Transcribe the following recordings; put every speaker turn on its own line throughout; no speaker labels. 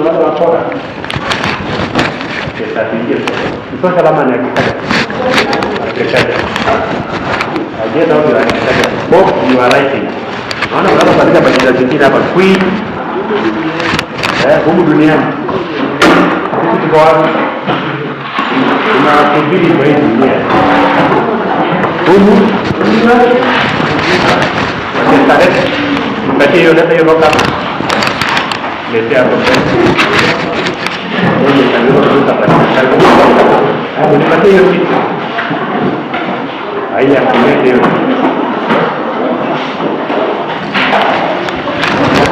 wale wakora. Pesa nyingi. Sio salama na kikaja. Kikaja. Ajenda au ya kikaja. Both you are writing. Naona unapopata majina zingine hapa queen. Humu duniani. Sisi tuko wapi? Tunasubiri kwa hii dunia. Humu Tapi udah saya lokal. Biasa apa? Ini kami harus apa? Aku ni mati yang ini. Ayah punya dia.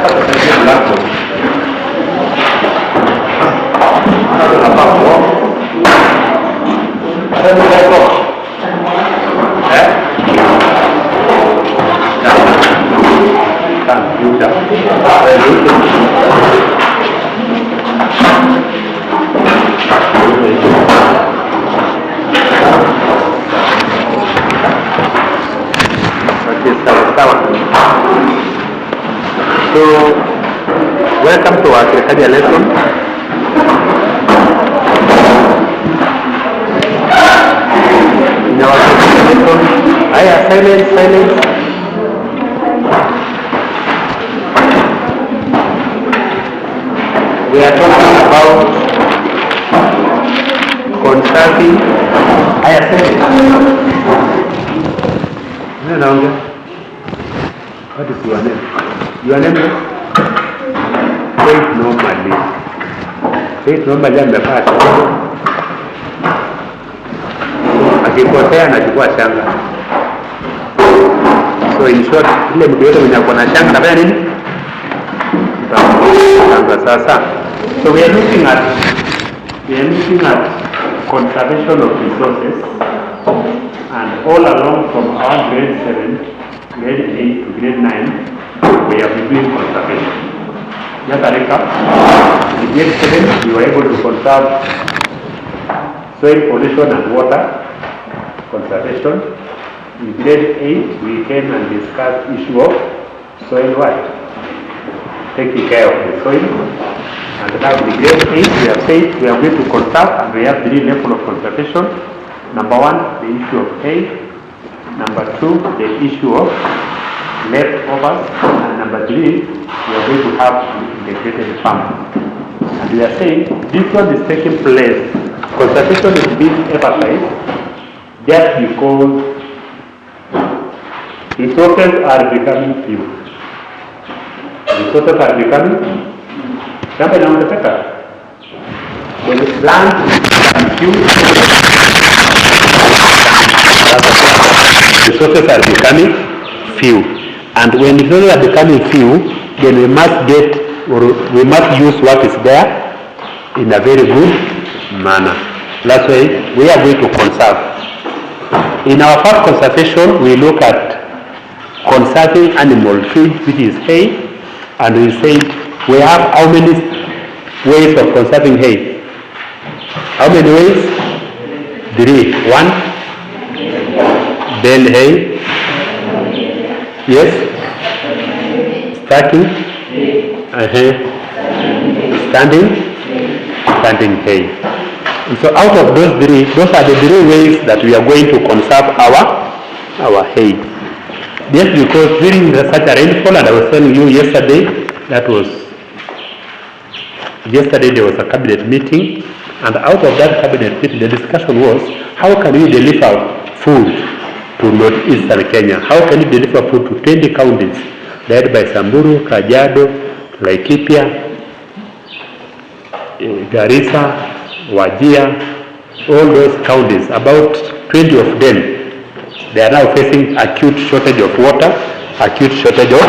Apa saja berlaku. Apa kok? Saya tidak kok. Sudah. So, welcome to our Kristadia lesson. In our lesson, silence. We are talking about conserving. What is your name? Your name is Faith normally amepata. Akikosea anachukua shanga. So in short, ile mtu yote mwenye ako na shanga anafanya nini? Sasa. So we are looking at conservation of resources, and all along from our grade 7, grade 8 to grade 9, we have been doing conservation. Just a recap. In grade 7, we were able to conserve soil pollution and water conservation. In grade 8, we came and discussed issue of soil taking care of the soil. And now in grade 8, we have said we are going to conserve, and we have 3 levels of conservation. Number 1, the issue of hay. Number 2, the issue of leftovers. And number 3, we are going to have integrated farming. And we are saying this one is taking place. Conservation is being emphasized just because resources are becoming few. Resources are becoming shamba inaongezeka. When land is few, resources are becoming few. And when resources are becoming few, then we must use what is there in a very good manner. That's why we are going to conserve. In our first conservation, we look at conserving animal feed, which is hay, and we said we have how many ways of conserving hay? How many ways? 3. 1, bale hay. Yes. Stacking. Standing hay. And so out of those 3, those are the 3 ways that we are going to conserve our hay. Just because during such a rainfall, and I was telling you yesterday, yesterday there was a cabinet meeting, and out of that cabinet meeting the discussion was how can we deliver food to northeastern Kenya? How can we deliver food to 20 counties led by Samburu, Kajiado, Laikipia, Garissa, Wajir, all those counties, about 20 of them, they are now facing acute shortage of water, acute shortage of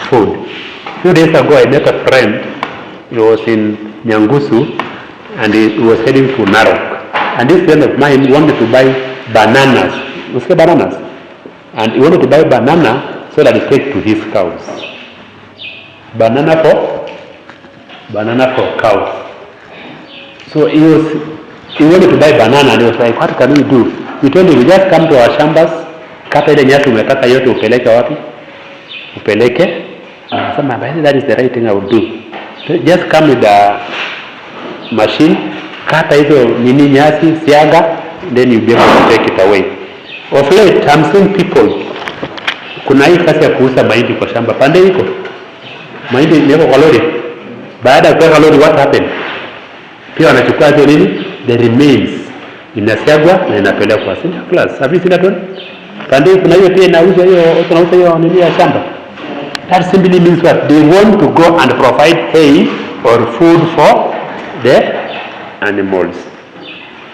food. A few days ago I met a friend. He was in Nyangusu and he was heading to Narok. And this friend of mine wanted to buy bananas. You say bananas? And he wanted to buy banana so that he take to his cows. Banana for cows. So he wanted to buy banana and he was like, what can we do? We told him, we just come to our shambas, kata ile nyasi umetaka yote upeleke wapi? Upeleke. That is the right thing I would do. Just come with a machine, kata hizo nini nyasi, siaga, then you be able to take it away. Of late, I'm seeing people, kuna hii kasi ya kuuza mahindi kwa shamba, pande iko mahindi imewekwa kwa lori. Baada ya kuweka lori, what happened? Pia wanachukua hizo nini, the remains, inasiagwa na inapelekwa Center Class. Have you seen that one? Pande kuna hiyo pia inauza hiyo, tunauza hiyo nini ya shamba. That simply means what? They want to go and provide hay or food for the animals.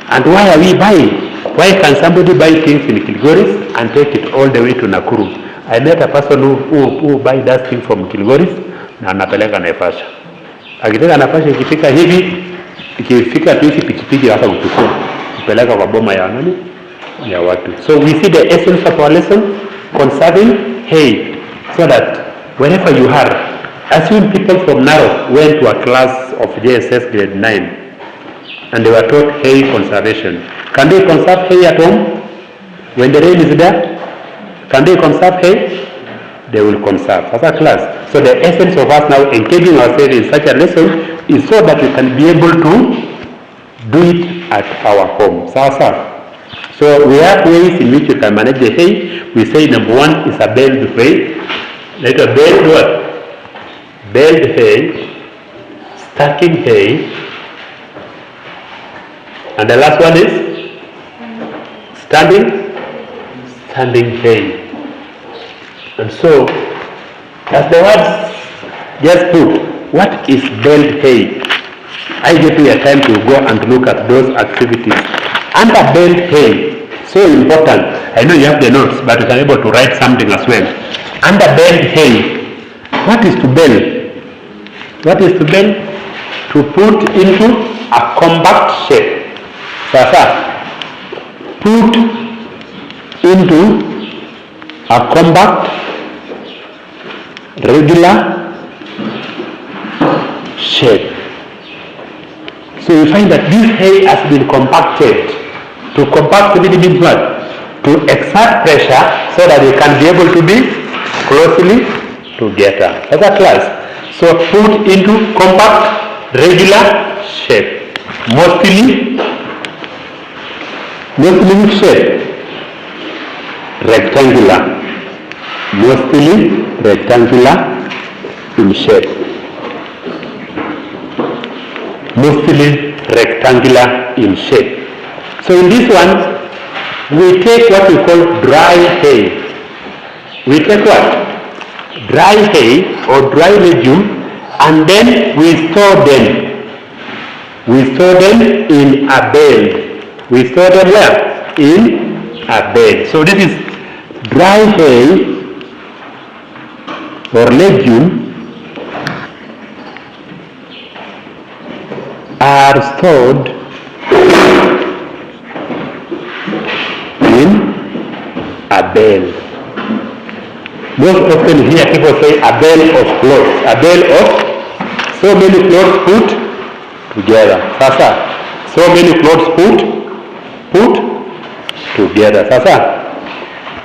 And why are we buying? Why can somebody buy things in Kilgoris and take it all the way to Nakuru? I met a person who buy that thing from Kilgoris na anapeleka Naivasha. Akitaka Naivasha ikifika hivi, ikifika tuishi pikipiki hata kuchukua kupeleka kwa boma ya nani? Ya watu. So we see the essence of our lesson, conserving hay, so that wherever you are, assume people from Narok went to a class of JSS grade 9 and they were taught hay conservation. Can they conserve hay at home when the rain is there? Can they conserve hay? They will conserve as a class. So the essence of us now engaging ourselves in such a lesson is so that we can be able to do it at our home. So we have ways in which we can manage the hay. We say number one is a baled hay. Like a baled what? Baled hay, stacking hay, and the last one is standing hay. And so, as the words just put, what is baled hay? I give you a time to go and look at those activities. Under baled hay, so important. I know you have the notes, but you can be able to write something as well. Under baled hay, what is to bale? What is to bale? To put into a compact shape. Put into a compact, regular shape. So you find that this hay has been compacted. To compact really means what? To exert pressure so that they can be able to be closely together as a class. So put into compact, regular shape. Mostly shape. Rectangular. Mostly rectangular in shape. Mostly rectangular in shape. So in this one, we take what we call dry hay. We take what? Dry hay or dry legume, and then we store them. We store them in a bale. We store them where? In a bale. So this is dry hay or legume are stored in a bale. Most often here people say a bale of clothes. A bale of so many clothes put together. So many clothes put together.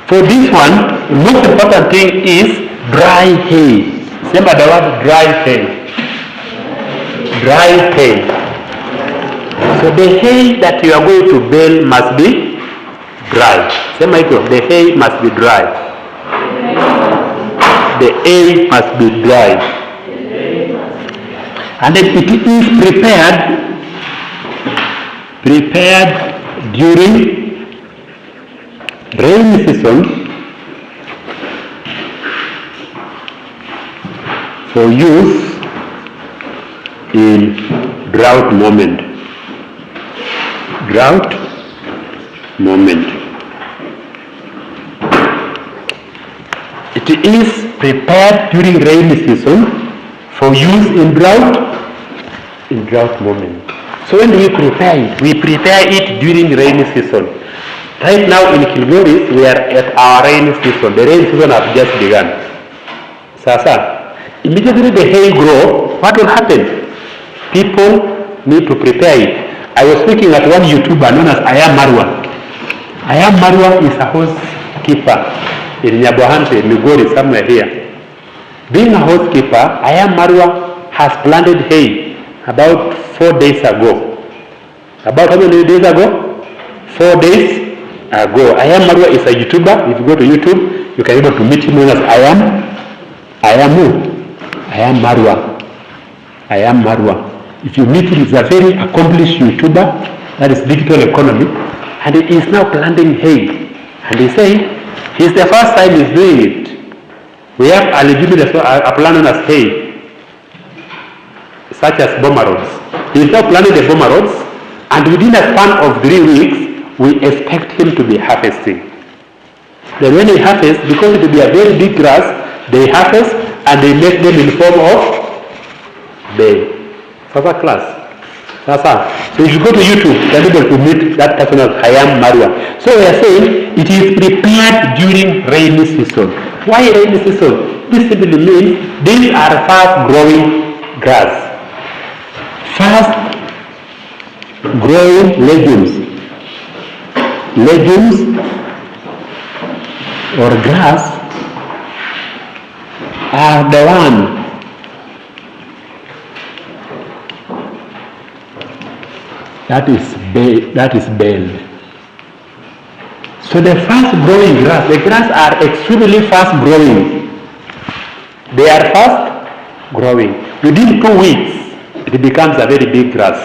For this one, the most important thing is dry hay. Remember the word dry hay. Dry hay. So the hay that you are going to bale must be dry. The hay must be dry. The hay must be dry. And then it is prepared during rainy season for use in drought moment. It is prepared during rainy season for use in drought moment. So when we prepare it? We prepare it during rainy season. Right now in Kilgoris, we are at our rainy season. The rainy season has just begun. Immediately the hay grow, what will happen? People need to prepare it. I was speaking at one YouTuber known as Ayam Marwa. Ayam Marwa is a housekeeper in Nyabohante, Migori, somewhere here. Being a housekeeper, Ayam Marwa has planted hay about 4 days ago. About how many days ago? 4 days ago. I Am Marwa is a YouTuber. If you go to YouTube, you can be able to meet him as I am Marwa. I Am Marwa. If you meet him, he's a very accomplished YouTuber. That is digital economy. And he is now planting hay. And he said, it's the first time he's doing it. We have a legitimate plan as hay, such as bomber rods. He's now planting the bomber rods, and within a span of 3 weeks, we expect him to be harvesting. Then when he harvests, because it will be a very big grass, they harvest and they make them in form of the Sasa class. Sasa. So if you go to YouTube, you're able to meet that person as I Am Marwa. So we are saying it is prepared during rainy season. Why rainy season? This simply means these are fast growing grass. Fast growing legumes. Legumes or grass are the one that is bale. So the fast growing grass, the grass are extremely fast growing. They are fast growing. Within 2 weeks, it becomes a very big grass.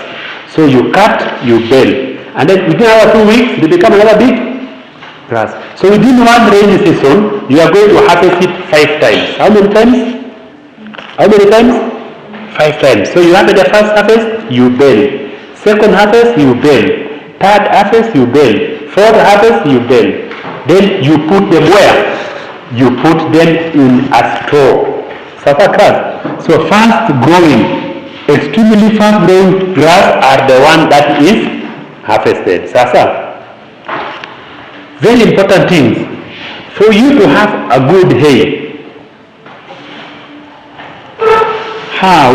So you cut, you bale. And then within another 2 weeks, it becomes another big grass. So within one rainy season, you are going to harvest it 5 times. How many times? How many times? 5 times. So you have the first harvest, you bale. Second harvest, you bale. Third harvest, you bale. Fourth harvest, you bale. Then you put them where? You put them in a store. So fast growing, extremely fast growing grass are the one that is harvested. Sasa. Very important things. For you to have a good hay, how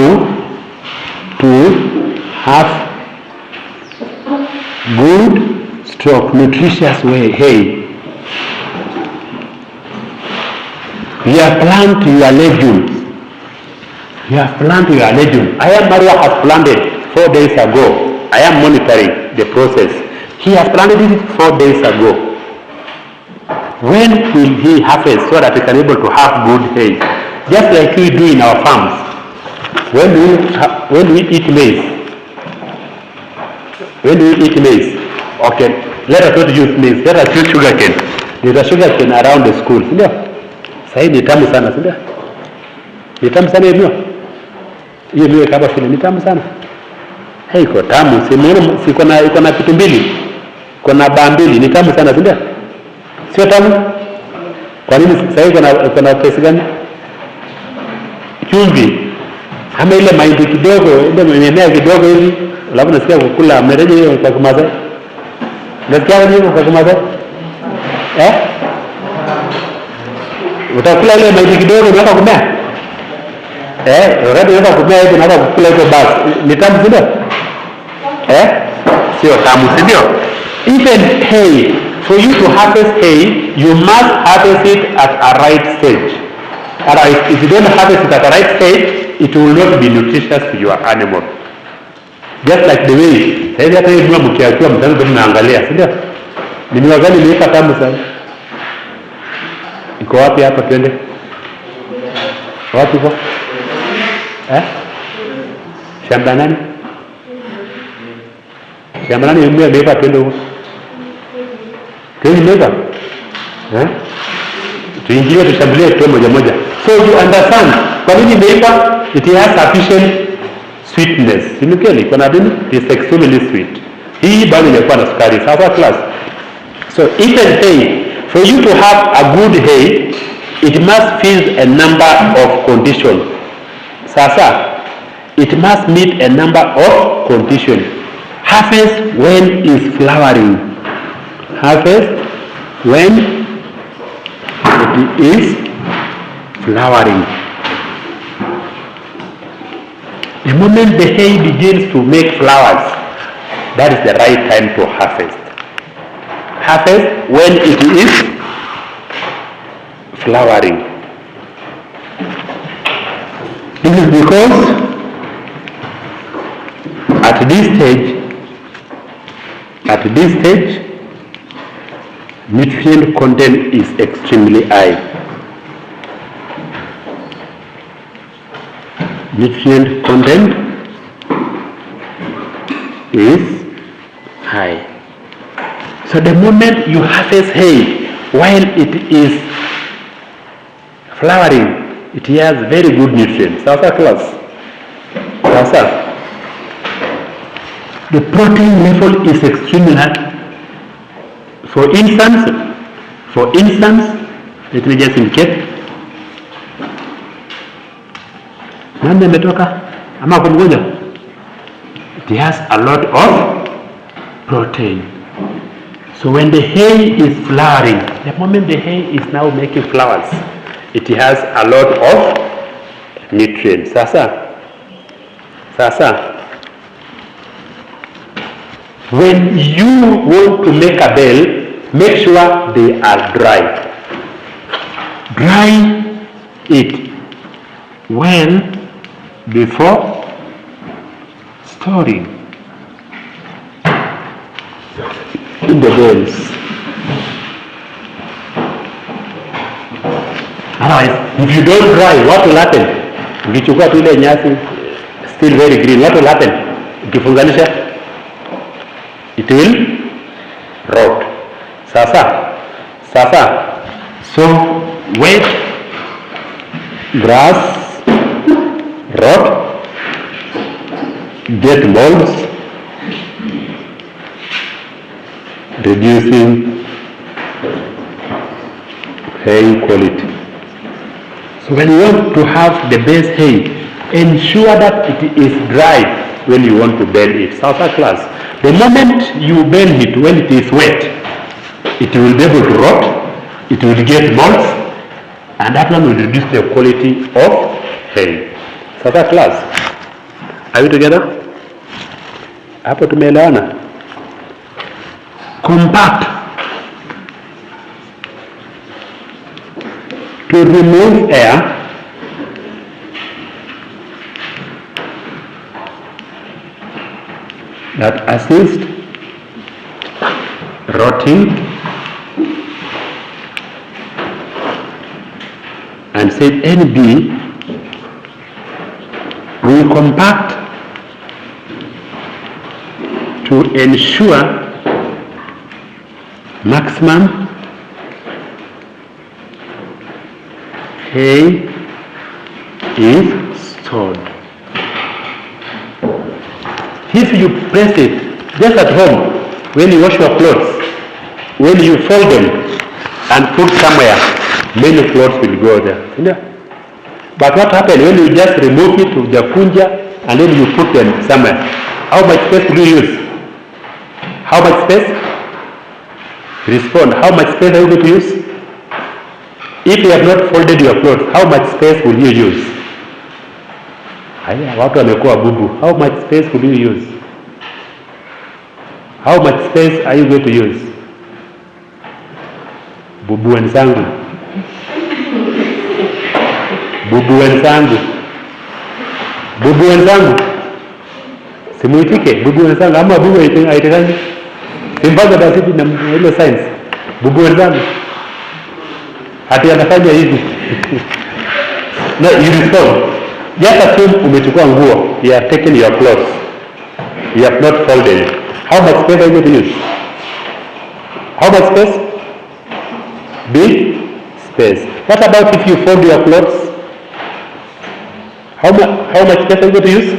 to have good stroke nutritious hay. You have planted your legumes. You have planted your legumes. I Am Marwa has planted 4 days ago. I am monitoring the process. He has planted it 4 days ago. When will he harvest so that we can be able to have good hay? Just like we do in our farms. When we eat maize. When do we eat maize? Okay, let us not use maize. Let us use sugarcane. There is sugarcane around the school. Sindio? Sahi ni tamu sana, sindio? Ni tamu sana hiyo. Hiyo miwe kama shule ni tamu sana. Hey, iko tamu. Iko na kitu mbili. Iko na baa mbili. Ni tamu sana, sindio? Sio tamu? Kwa nini sahi iko na pesa gani? Chumvi. Ama ile mahindi kidogo, ile mimea kidogo hivi. Labda nasikia kukula mmereje hiyo kwa Kimasai. Nasikia hiyo kwa Kimasai? Utakula ile mahindi kidogo unataka kumea? Wakati unataka kumea hivi unataka kukula hiyo basi. Ni tamu sio? Sio tamu sio? Even hay, for you to harvest hay, you must harvest it at a right stage. If you don't harvest it at a right stage, it will not be nutritious to your animal. Just like the way, sasa hata hiyo mkiachua mtanzo mnaangalia, si ndio? Ni miwa gani imeweka tamu sana? Iko wapi hapa twende? Wapi kwa? Shamba nani? Shamba nani imeweka twende huko? Kwani imeweka? Tuingie tushambulie tu moja moja. So you understand, kwa nini imeweka? It has sufficient sweetness. Simukeli kuna nini? It is extremely sweet. Hii bado inakuwa na sukari. Sasa class. So even hay, for you to have a good hay, it must fill a number of conditions. Sasa, it must meet a number of conditions. Harvest when is flowering. Harvest when it is flowering. The moment the hay begins to make flowers, that is the right time to harvest. Harvest when it is flowering. This is because At this stage, nutrient content is extremely high. Nutrient content is high. So the moment you harvest hay while it is flowering, it has very good nutrients. Sasa class. Sasa. The protein level is extremely high. For instance, let me just indicate. Nani ametoka? Ama kungoja? It has a lot of protein. So when the hay is flowering, the moment the hay is now making flowers, it has a lot of nutrients. Sasa. When you want to make a bell, make sure they are dry. Dry it well before storing in the bells. Otherwise, if you don't dry, what will happen? Ukichukua tu ile nyasi still very green, what will happen? Ukifunganisha, it will rot. Sasa. So wet grass rot, get molds, reducing hay quality. So when you want to have the best hay, ensure that it is dry when you want to bale it. Sasa class. The moment you bale it when it is wet, it will be able to rot, it will get molds, and that one will reduce the quality of hay. Sasa class, are you together? Hapo tumeelewana? Compact. To remove air, that assist rotting, and set NB, we compact to ensure maximum hay is stored. If you press it just at home, when you wash your clothes, when you fold them and put somewhere, many clothes will go there. But what happens when you just remove it to the kunja and then you put them somewhere? How much space will you use? How much space? Respond. How much space are you going to use? If you have not folded your clothes, how much space will you use? Watu wamekuwa bubu. How much space will you use? How much space are you going to use? Bubu wenzangu. Bubu wenzangu. Bubu wenzangu. Simuitike. Bubu wenzangu. Ama bubu haitekani. Simbaza dasiti na ile science. Bubu wenzangu. Hati anafanya hivi. No, you respond. Just assume umechukua nguo. You have taken your clothes. You have not folded it. How much space are you going to use? How much space? Big space. What about if you fold your clothes? How much space are you going to use?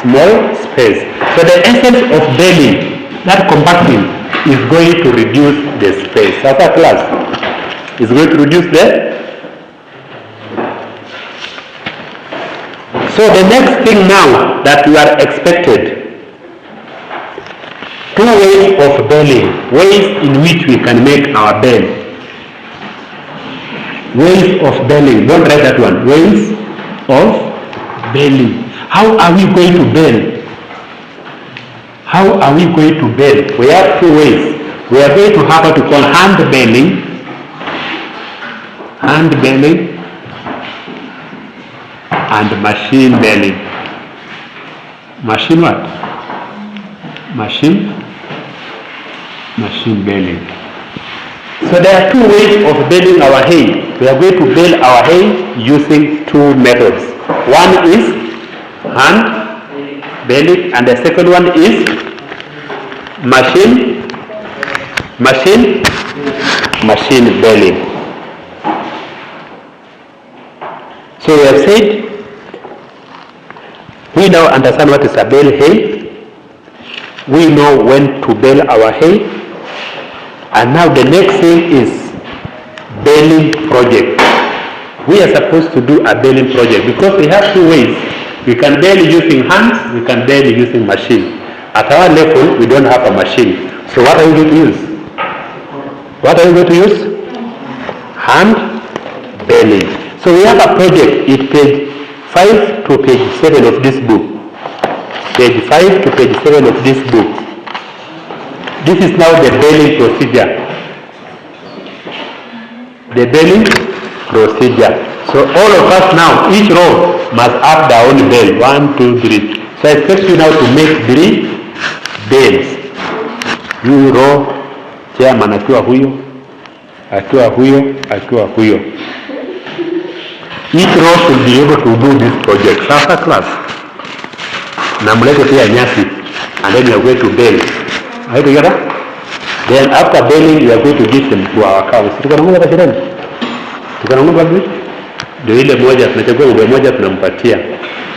Small space. So the essence of baling, that compacting, is going to reduce the space. Sasa class is going to reduce the. So the next thing now that you are expected, two ways of baling, ways in which we can make our bale. Ways of baling, don't write that one. Ways of baling. How are we going to bale? How are we going to bale? We have two ways. We are going to have what we call hand baling, and machine baling. Machine what? Machine baling. So there are two ways of baling our hay. We are going to bale our hay using two methods. One is hand baling, and the second one is machine baling. So we have said we now understand what is a bale hay. We know when to bale our hay, and now the next thing is baling project. We are supposed to do a baling project because we have two ways. We can bale using hands, we can bale using machine. At our level, we don't have a machine. So what are you going to use? What are you going to use? Hand baling. So we have a project. It's page 5 to page 7 of this book. Page 5 to page 7 of this book. This is now the baling procedure. The baling procedure. So all of us now, each row must have their own bale. 1, 2, 3. So I expect you now to make 3 bales. You row, chairman akiwa huyo, akiwa huyo. Each row should be able to do this project. Sasa class. Na mlete pia nyasi, and then you are going to bale. Are you together? Then after baling, you are going to give them to our cows. Tukanunua kwa shirani? Tukanunua kwa bibi? Ndio ile moja tunachagua ube moja tunampatia.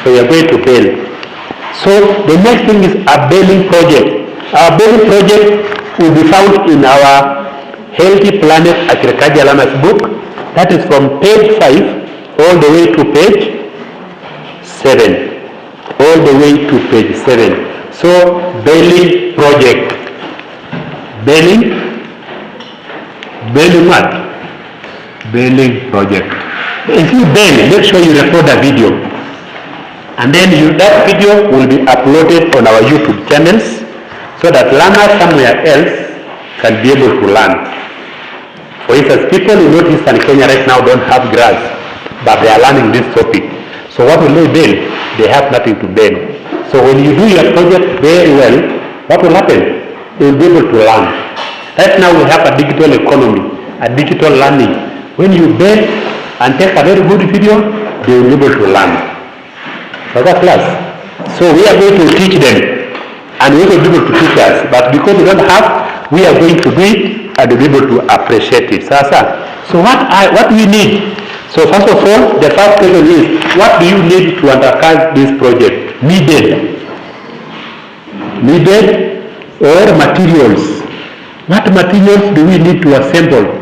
So we are going to bale. So the next thing is a baling project. Our baling project will be found in our Healthy Planet Agriculture Learners book. That is from page 5 all the way to page 7. All the way to page 7. So baling project. Baling what? Baling project. If you bale, make sure you record a video. And then that video will be uploaded on our YouTube channels so that learners somewhere else can be able to learn. For instance, people in northeastern Kenya right now don't have grass, but they are learning this topic. So what will they bale? They have nothing to bale. So when you do your project very well, what will happen? You will be able to learn. Right now we have a digital economy, a digital learning. When you bale and take a very good video, they will be able to learn. For that class. So we are going to teach them, and we will be able to teach us. But because we don't have, we are going to do it and be able to appreciate it. So what we need? So first of all, the first question is, what do you need to undertake this project? Needed or materials? What materials do we need to assemble?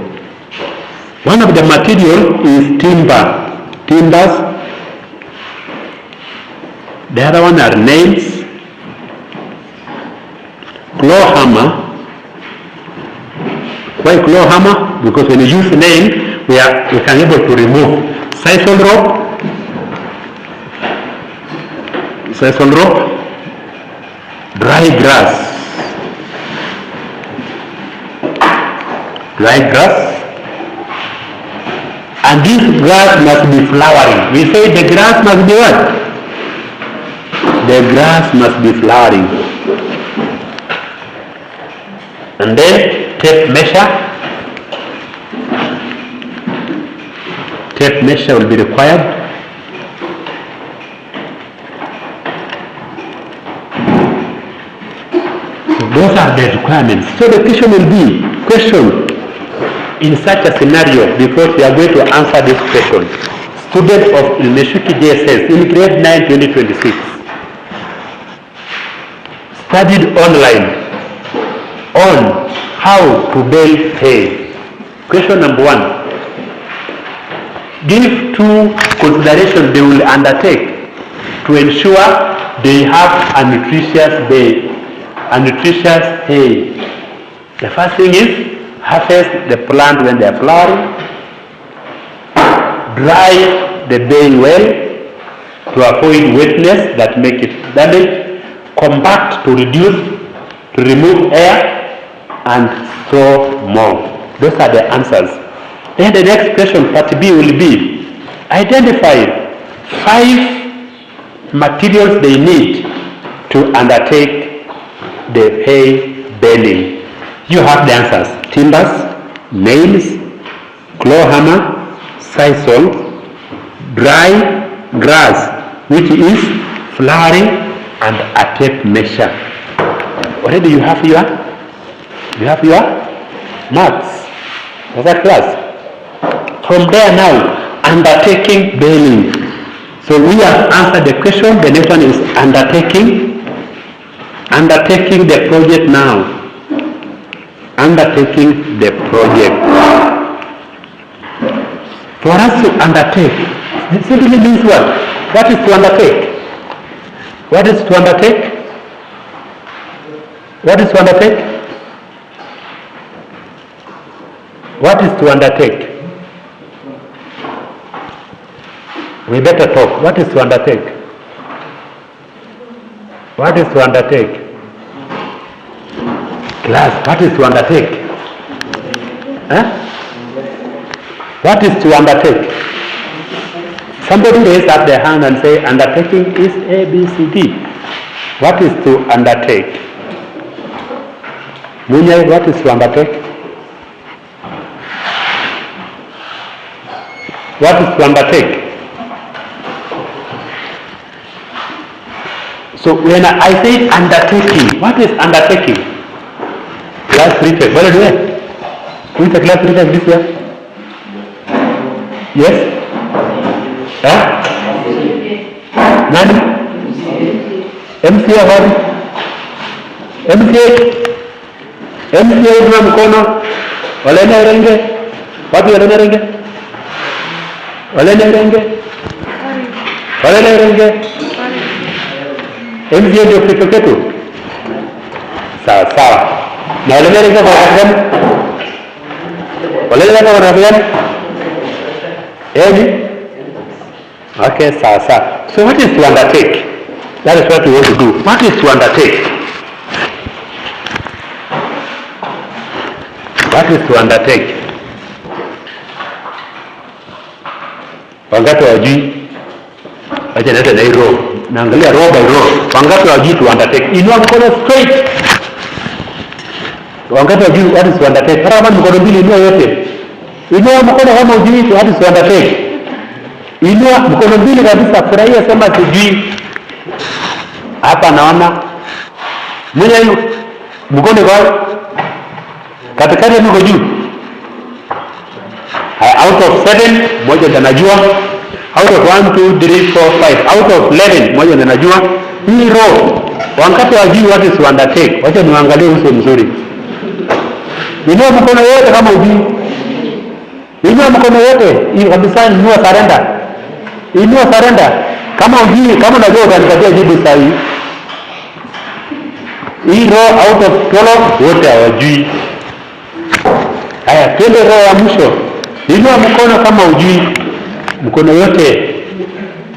One of the materials is timbers. The other one are nails, claw hammer. Why claw hammer? Because when you use nail, we can be able to remove sisal rope, dry grass, and this grass must be flowering. We say the grass must be what? The grass must be flowering. And then tape measure will be required. So those are the requirements. So the question will be, in such a scenario, because we are going to answer this question, student of Ilmeshuki JSS in grade 9 2026 studied online on how to bale hay. Question number 1. Give 2 considerations they will undertake to ensure they have a nutritious hay. The first thing is harvest the plant when they are flowering, dry the bale well to avoid wetness that make it damage, compact to remove air, and store more. Those are the answers. Then the next question, part B, will be identify 5 materials they need to undertake the hay baling? You have the answers: timbers, nails, claw hammer, sisal, dry grass, which is flowering, and a tape measure. Already you have your maths for that class. From there now, undertaking baling. So we have answered the question. The next one is undertaking the project now. Undertaking the project. For us to undertake, it simply means what? What is to undertake? What is to undertake? What is to undertake? What is to undertake? We better talk. What is to undertake? What is to undertake? Class, what is to undertake? What is to undertake? Somebody raise up their hand and say, undertaking is A, B, C, D. What is to undertake? Munya, what is to undertake? What is to undertake? So when I say undertaking, what is undertaking? Class retake. What do you? Who is the class retake this year? Yes? Huh? Nani? MCA wapi? MCA inua mkono. Walena renge. Wapi walena renge? Walena renge. Walena renge. MCA ndio kitu ketu. Sawa sawa. Na walena renge kwa wakati gani? Walena renge kwa wakati gani? Okay, sir. So what is to undertake? That is what we want to do. What is to undertake? What is to undertake? Wangapi wajui? Acha nete na hii row. Naangalia row by row. Wangapi wajui to undertake? Inua mkono straight. Wangapi wajui what is to undertake? Kama mkono mbili inua yote. Inua mkono kama hujui what is to undertake. Inua mkono mbili kabisa, furahia, sema sijui. Hapa naona mwenye hiyo mkono kwa katikati niko juu. Out of 7 moja ndio najua. Out of 1 2 3 4 5. Out of 11 moja ndio najua. Hii row wangapi wajui what is to undertake? Wacha niangalie uso mzuri. Inua mkono yote kama hujui. Inua mkono yote, hii kabisa, inua surrender. Inua surrender. Kama hujui, kama unajua utanipatia jibu sahihi. Hii row out of 12 wote hawajui. Haya, twende row ya mwisho. Inua mkono kama hujui. Mkono yote.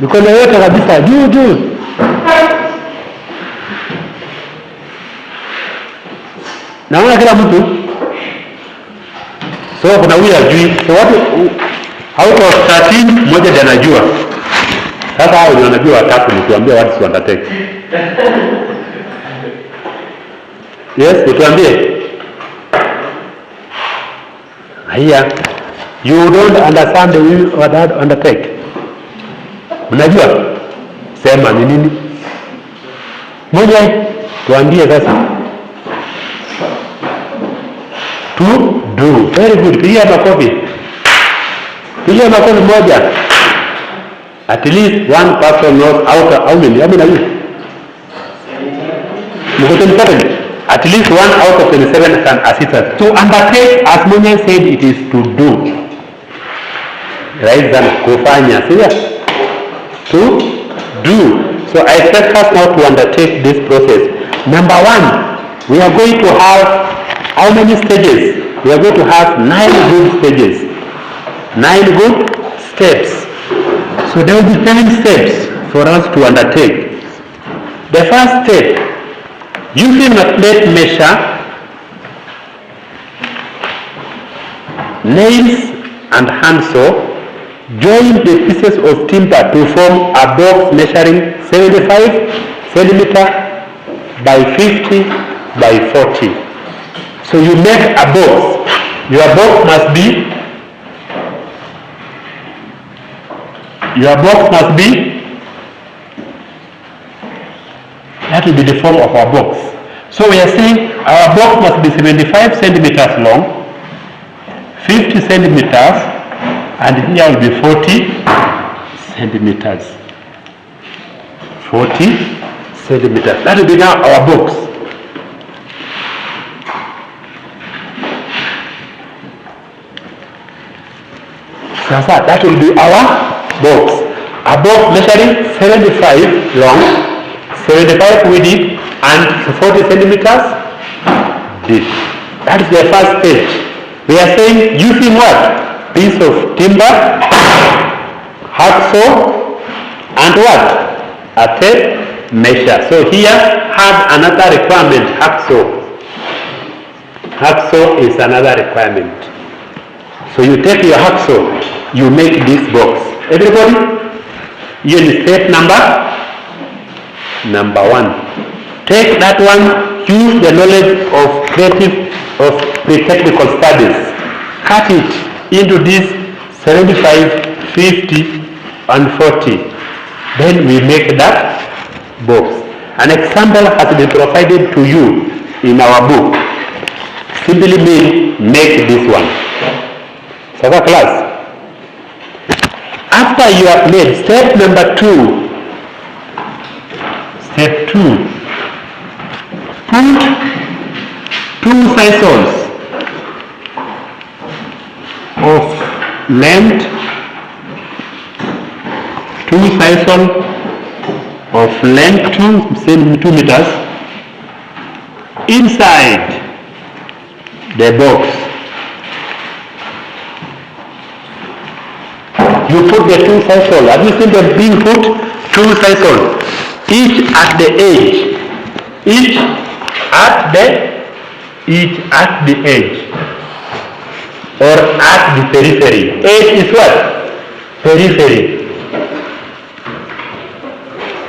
Mkono yote kabisa, juu. Naona kila mtu. So kuna huyu hajui. So watu out of 13 moja ndiye anajua. Sasa hao ndio wanajua watatu, nikuambia what is to undertake. Yes, nikuambie. Haya. You don't understand the will or that undertake. Unajua? Sema ni nini? Moja tuambie sasa. To do. Very good. Pigia makofi. Pigia makofi moja. At least one person knows how many. How many? At least 1 out of 27 can assist us. To undertake, as Munya said, it is to do. Right than kufanya. See? To do. So I expect us now to undertake this process. Number 1, we are going to have how many stages? We are going to have 9 good stages. 9 good steps. So there will be 10 steps for us to undertake. The first step, using a plate measure, nails and handsaw, join the pieces of timber to form a box measuring 75 centimeter by 50 by 40. So you make a box. Your box must be that will be the form of our box. So we are saying our box must be 75 centimeters long, 50 centimeters, and here will be 40 centimeters. 40 centimeters. That will be now our box. That will be our box. A box measuring 75 long, 75 width, and 40 centimeters deep. That is the first stage. We are saying using what? Piece of timber, hacksaw, and what? A tape measure. So here have another requirement, hacksaw. Hacksaw is another requirement. So you take your hacksaw, you make this box. Everybody, you will step number 1. Take that one, use the knowledge of pre-technical studies. Cut it into this 75, 50, and 40. Then we make that box. An example has been provided to you in our book. Simply mean make this one. So class, after you have made step number 2, step 2, put 2 sisals of length, 2 sisals of length 2 meters inside the box. You put the 2 sisals. Have you seen them being put? 2 sisals, each at the edge, each at the edge, or at the periphery. Edge is what? Periphery.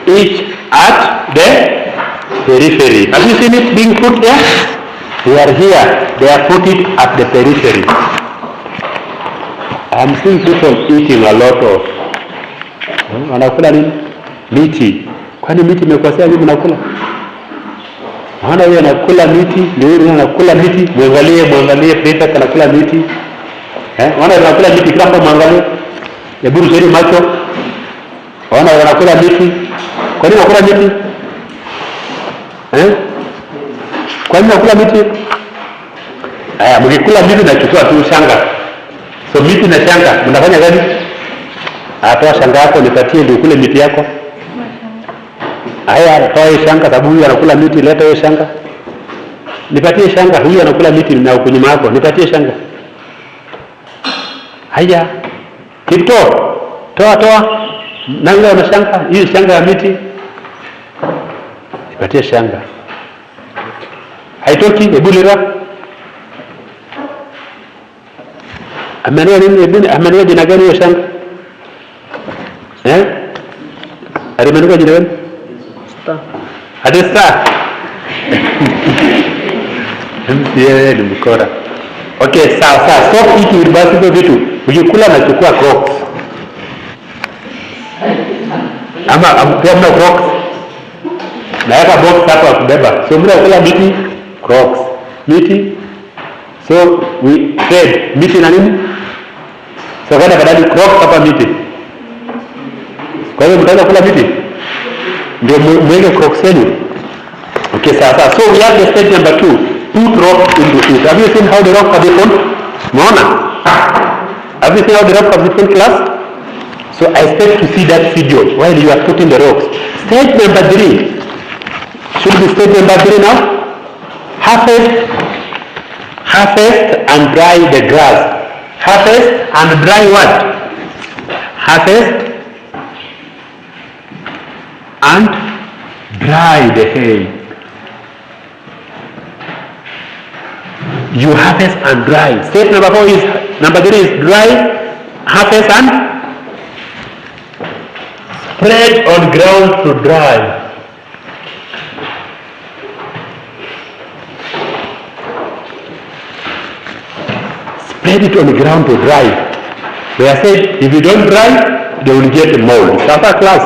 Each at the periphery. Have you seen it being put there? They are here. They are put it at the periphery. I'm seeing people eating a lot of wanakula nini? Miti. Kwani miti imekosea nini mnakula? Maana yeye anakula miti, ndio anakula miti, muangalie prefect anakula miti. Wana anakula miti kama muangalie. Hebu ruseni macho. Wana wanakula miti. Kwa nini wanakula miti? Kwa nini wanakula miti? Mkikula miti nachukua tu shanga. So miti na shanga, mnafanya gani? Atoa shanga yako nipatie ndio kule miti yako. Haya, toa hiyo shanga sababu huyu anakula miti, leta hiyo shanga. Nipatie shanga, huyu anakula miti na uko nyuma yako, nipatie shanga. Haya. Kipto, toa. Nanga na shanga, hii shanga ya miti. Nipatie shanga. Haitoki, hebu lira. Amania jina gani hiyo shanga? Alimeandika jina gani? Star. Hadi star. Msiye ni mkora. Okay, sawa. Stop eating basi hizo vitu. Ukikula na chukua Crocs. Ama amna Crocs. Naweka box hapa kubeba. So mnakula miti Crocs. Miti. So we said miti na nini? So kana kadali Crocs hapa miti. Kwa hiyo mtaanza kula miti. Ndio mweke Crocs yenu. Okay, sawa. So we have the stage number 2. Put rock into it. Have you seen how the rock are different? Mona? Have you seen how the rock are different, class? So I expect to see that video while you are putting the rocks. Stage number 3. Should be stage number 3 now. Harvest and dry the grass. Harvest and dry what? Harvest and dry the hay. You harvest and dry. Step number 3 is dry, harvest and spread on ground to dry.
spread it on the ground to dry. They are said, if you don't dry, they will get mold. Upper class.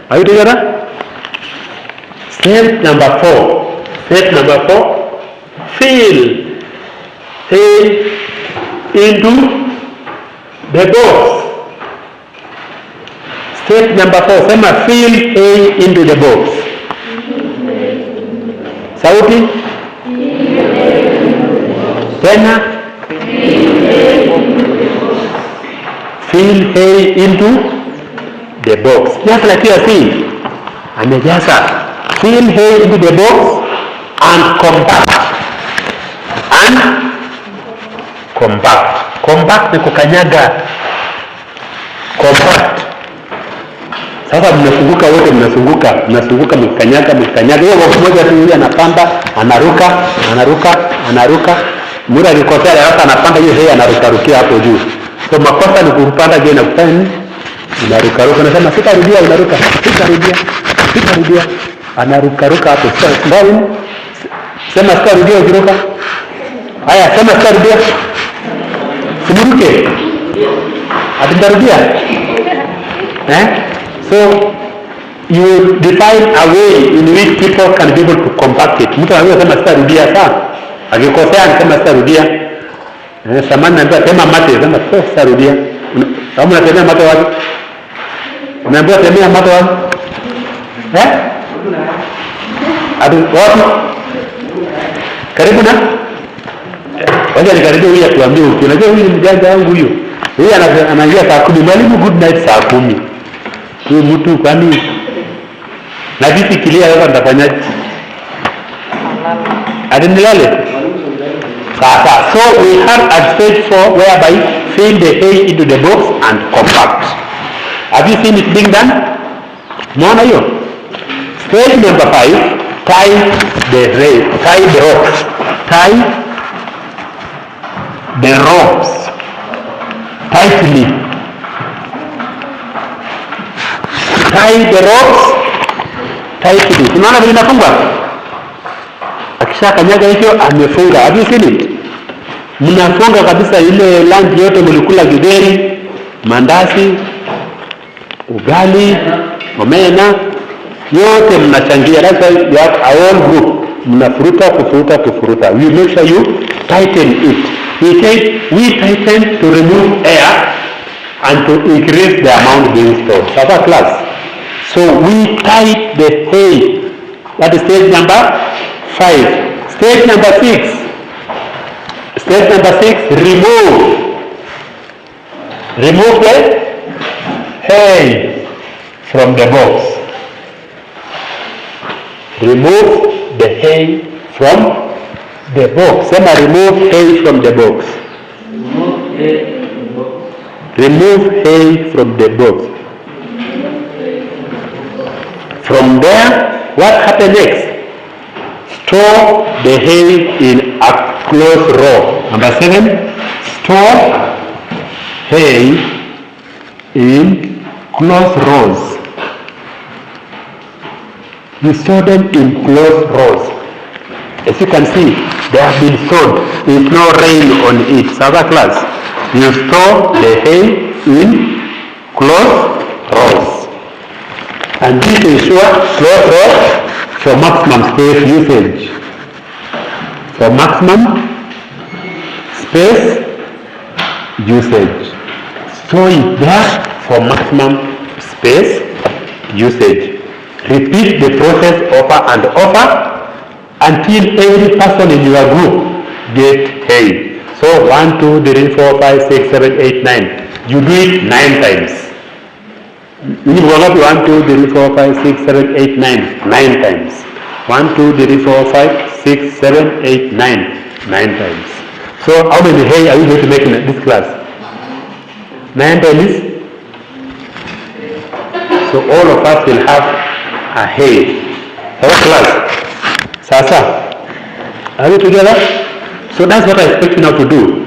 Are you together? Step number 4. Step number 4. Fill hay into the box. Step number 4. Sema fill hay into the box. Sauti? Tena? Fill hay into the box. Just like you are seeing. Amejaza. Fill hay into the box and compact. And compact. Compact ni kukanyaga. Compact. Sasa mnasunguka wote, mnasunguka mkikanyaga. Hiyo box moja tu, yeye anapanda, anaruka. Mura alikosea hata anapanda hiyo hay, anaruka hapo juu. So makosa ni kupanda je na kufanya nini? Unaruka. Unasema sitarudia, unaruka. Sitarudia. Anaruka hapo. Ndani. Sema sitarudia ukiruka. Haya, sema sitarudia. Simuruke. Atarudia. So you define a way in which people can be able to compact it. Mtu anaweza sema sitarudia sana. Akikosea anasema sitarudia. Samani naambia sema mate, sema sitarudia. Kama unatemea mate wapi? Unaambia temea mate wapi? Wapi? Karibu na? Wacha nikaribia huyu atuambie huyu. Unajua huyu mjanja wangu huyo. Huyu anaangia saa 10. Mwalimu good night saa 10. Huyu mtu kwani na vipi kilia sasa nitafanyaje? Adinilale. Sasa, so we have at stage 4 whereby fill the hay into the box and compact. Have you seen it being done? Mwana hiyo? Stage number 5, tie the ropes. Tie the ropes tightly. Tie the ropes tightly. Unaona vile inafungwa? Akisha kanyaga hivyo amefunga. Have you seen it? Mnafunga kabisa ile lunch yote mlikula githeri, mandazi, ugali, omena, yote mnachangia. That's why you have a whole group. Mnafuruta. We make sure you tighten it. We tighten to remove air and to increase the amount being stored. Sasa class. So we tie the hay. That is stage number 5. Stage number 6. Stage number 6, remove the hay from the box. Remove the hay from the box. Sema remove hay from the box. Remove hay from the box. From there, what happens next? Store the hay in a close row. Number 7, store hay in close rows. You store them in close rows. As you can see, they have been stored. There is no rain on it. Other class, you store the hay in close rows. And this ensures close rows for maximum space usage. For maximum space usage. Store it there for maximum space usage. Repeat the process over and over until every person in your group get hay. So 1, 2, 3, 4, 5, 6, 7, 8, 9. You do it 9 times. You need 1, 2, 3, 4, 5, 6, 7, 8, 9. 9 times. 1, 2, 3, 4, 5, 6, 7, 8, 9. 9 times. So how many hay are we going to make in this class? 9 times. So all of us will have a hay. Our class. Sasa. Are we together? So that's what I expect you now to do.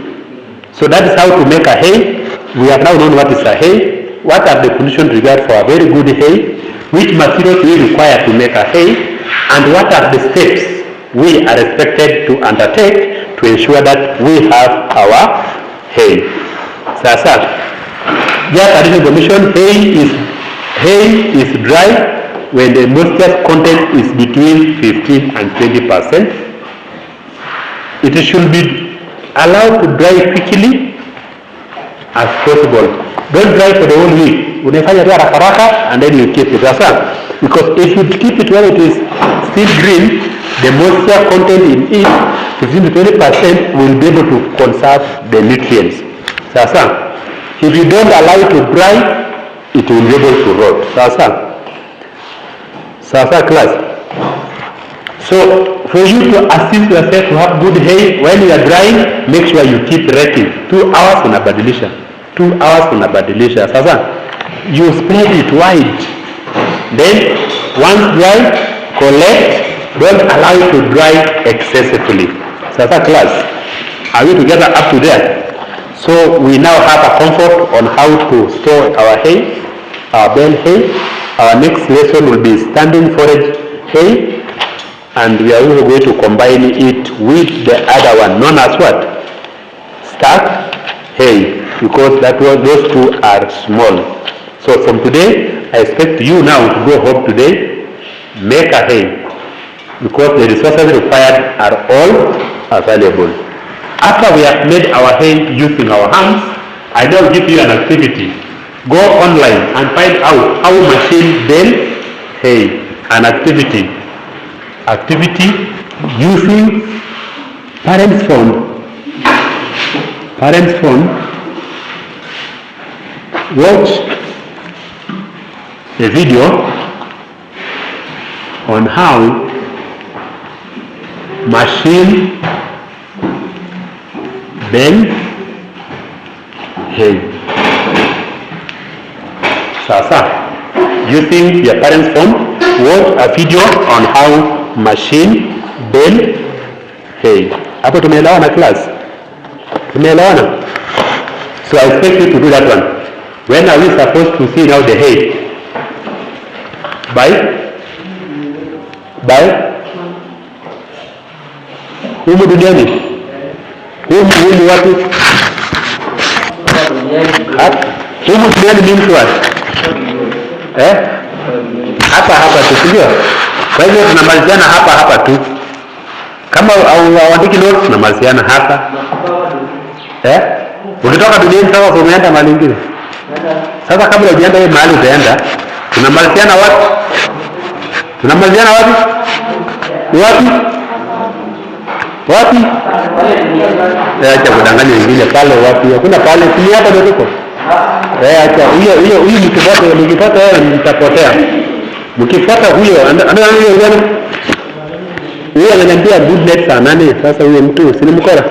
So that is how to make a hay. We have now known what is a hay. What are the conditions required for a very good hay? Which materials we require to make a hay? And what are the steps we are expected to undertake to ensure that we have our hay. Sasa, just additional information, hay is dry when the moisture content is between 15 and 20%. It should be allowed to dry quickly as possible. Don't dry for the whole week. Unafanya tu haraka and then you keep it. Because if you keep it when it is still green, the moisture content in it, 15 to 20%, will be able to conserve the nutrients. If you don't allow it to dry, it will be able to rot. Class. So, for you to assist yourself to have good hay, when you are drying, make sure you keep raking. 2 hours unabadilisha. 2 hours unabadilisha. You spread it wide. Then, once dry, collect. Don't allow it to dry excessively. Class. Are we together up to there? So, we now have a comfort on how to store our hay, our bale hay. Our next lesson will be standing forage hay, and we are also going to combine it with the other one known as what? Stack hay, because those two are small. So from today, I expect you now to go home today, make a hay, because the resources required are all available. After we have made our hay using our hands, I now give you an activity. Go online and find out how machine bale hay. An activity using parent's phone. Watch a video on how machine bale hay. Using your parent's phone, watch a video on how machine bale hay. Hapo tumeelewana class? Tumeelewana? So I expect you to do that one. When are we supposed to see now the hay? By humu duniani? Humu watu? Humu duniani means what? Hapa tu, sio? Kwa hivyo tunamaliziana hapa tu. Kama hauandiki notes tunamaliziana hapa. Ukitoka duniani sasa umeenda mahali nyingine. Sasa kabla hujaenda hiyo mahali utaenda, tunamaliziana wapi? Wapi? Acha kudanganya wengine pale wapi? Hakuna pale, si hapa ndio tuko. Acha hiyo mkifuata wewe mtapotea. Mkifuata huyo huyo ananiambia good night saa 8. Sasa huyo mtu si ni mkora.